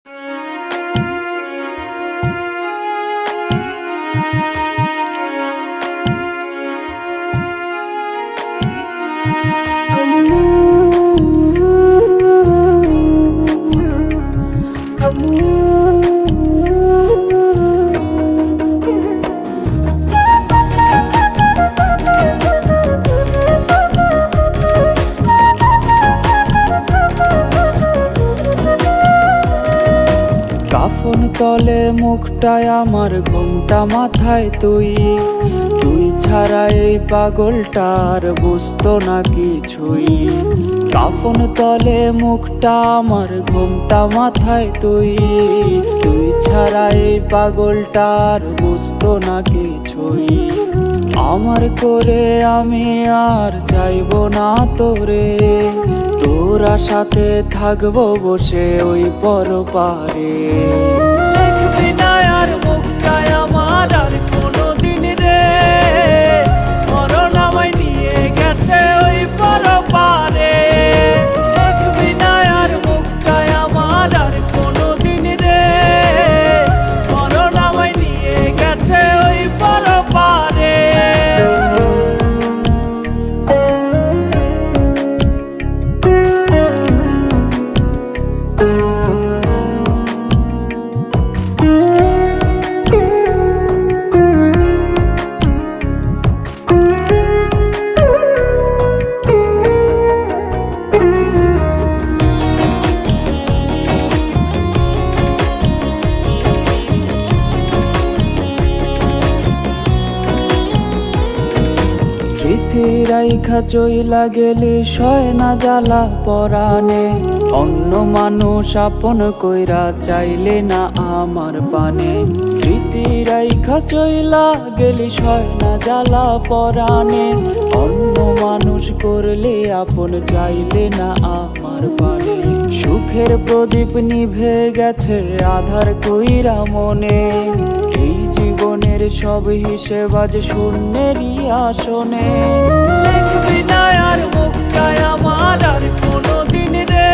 কাফন তলে মুখটায় আমার, ঘুমটা মাথায় তুই ছাড়া এই পাগলটার বুঝতো না কিছুই। কাফন তলে মুখটা আমার, ঘুমটা মাথায় তুই ছাড়া এই পাগলটার বুঝতো না কিছুই। আমার করে আমি আর চাইবো না তোরে, তোরা সাথে থাকবো বসে ওই পরপারে। দেখবি না আর মুখটায় আমার আর কোনোদিন রে, মরণ আমায় নিয়ে গেছে ওই পরপারে। দেখবি না আর মুখটায় আমার আর কোনোদিন রে, মরণ আমায় নিয়ে গেছে ওই পরপারে। স্মৃতি রাইখা চইলা গেলি সয় না জ্বালা পরাণে, অন্য মানুষ আপন কইরা চাইলে না আমার পানে। স্মৃতি রাইখা চইলা গেলি সয় না জ্বালা পরাণে, অন্য মানুষ করলে আপন চাইলে না আমার পানে। সুখের প্রদীপ নিভে গেছে আধার কইরা মনে, এই জীবনের সব হিসেব আজ শূন্যেরই আসনে। দেখবি না আর মুখটায় আমার আর কোনোদিন রে,